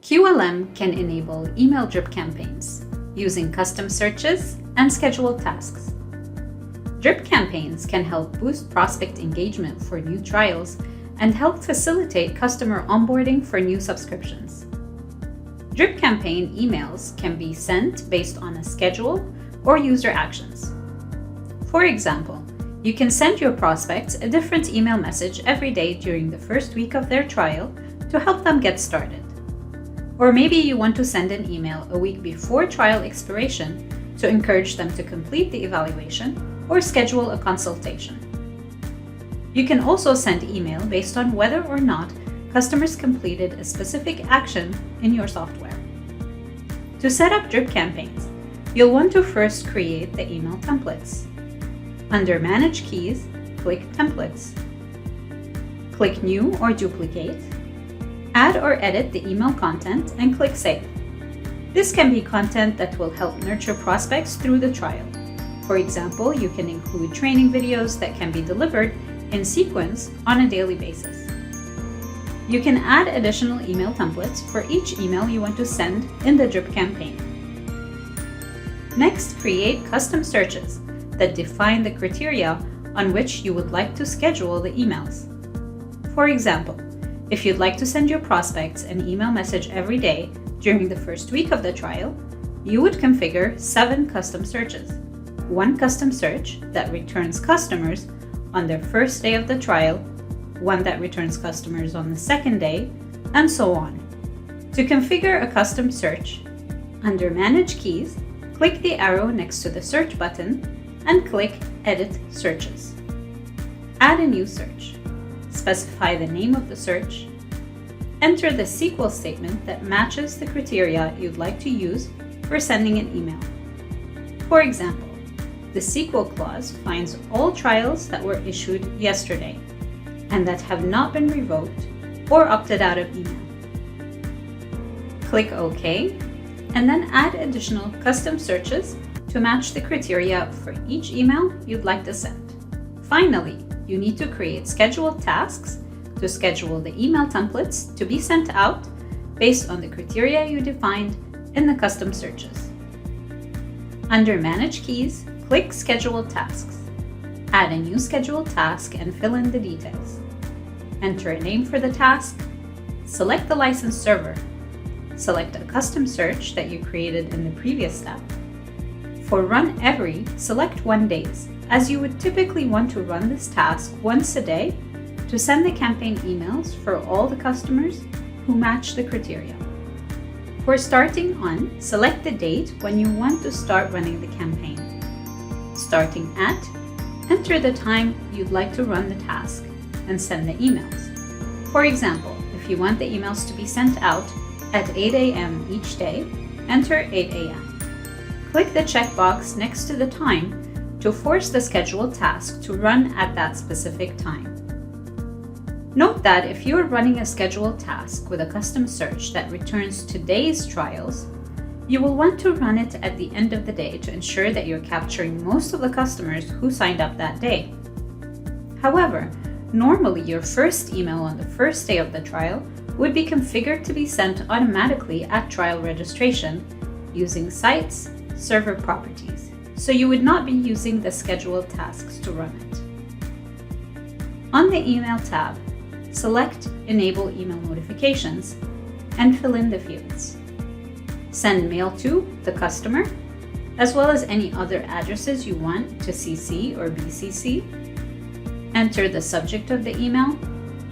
QLM can enable email drip campaigns using custom searches and scheduled tasks. Drip campaigns can help boost prospect engagement for new trials and help facilitate customer onboarding for new subscriptions. Drip campaign emails can be sent based on a schedule or user actions. For example, you can send your prospects a different email message every day during the first week of their trial to help them get started. Or maybe you want to send an email a week before trial expiration to encourage them to complete the evaluation or schedule a consultation. You can also send email based on whether or not customers completed a specific action in your software. To set up drip campaigns, you'll want to first create the email templates. Under Manage Keys, click Templates. Click New or Duplicate. Add or edit the email content and click Save. This can be content that will help nurture prospects through the trial. For example, you can include training videos that can be delivered in sequence on a daily basis. You can add additional email templates for each email you want to send in the drip campaign. Next, create custom searches that define the criteria on which you would like to schedule the emails. For example, if you'd like to send your prospects an email message every day during the first week of the trial, you would configure 7 custom searches. 1 custom search that returns customers on their first day of the trial, 1 that returns customers on the second day, and so on. To configure a custom search, under Manage Keys, click the arrow next to the search button and click Edit Searches. Add a new search. Specify the name of the search. Enter the SQL statement that matches the criteria you'd like to use for sending an email. For example, the SQL clause finds all trials that were issued yesterday and that have not been revoked or opted out of email. Click OK, and then add additional custom searches to match the criteria for each email you'd like to send. Finally, you need to create scheduled tasks to schedule the email templates to be sent out based on the criteria you defined in the custom searches. Under Manage Keys, click Scheduled Tasks. Add a new scheduled task and fill in the details. Enter a name for the task. Select the license server. Select a custom search that you created in the previous step. For Run Every, select 1 days, as you would typically want to run this task once a day to send the campaign emails for all the customers who match the criteria. For Starting On, select the date when you want to start running the campaign. Starting at, enter the time you'd like to run the task and send the emails. For example, if you want the emails to be sent out at 8 a.m. each day, enter 8 a.m. Click the checkbox next to the time to force the scheduled task to run at that specific time. Note that if you are running a scheduled task with a custom search that returns today's trials, you will want to run it at the end of the day to ensure that you're capturing most of the customers who signed up that day. However, normally your first email on the first day of the trial would be configured to be sent automatically at trial registration using Sites Server Properties, so you would not be using the scheduled tasks to run it. On the Email tab, select Enable Email Notifications and fill in the fields. Send mail to the customer, as well as any other addresses you want to CC or BCC. Enter the subject of the email,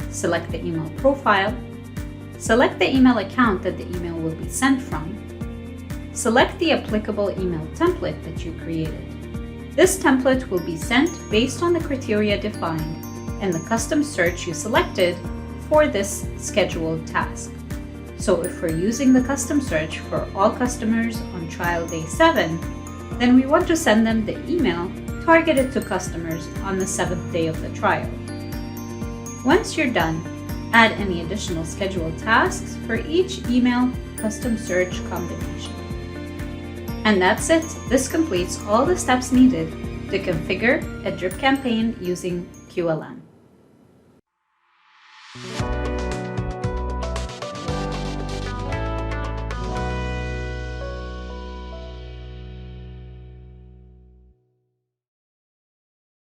select the email profile, select the email account that the email will be sent from, select the applicable email template that you created. This template will be sent based on the criteria defined in the custom search you selected for this scheduled task. So if we're using the custom search for all customers on trial day 7, then we want to send them the email targeted to customers on the 7th day of the trial. Once you're done, add any additional scheduled tasks for each email custom search combination. And that's it. This completes all the steps needed to configure a drip campaign using QLM.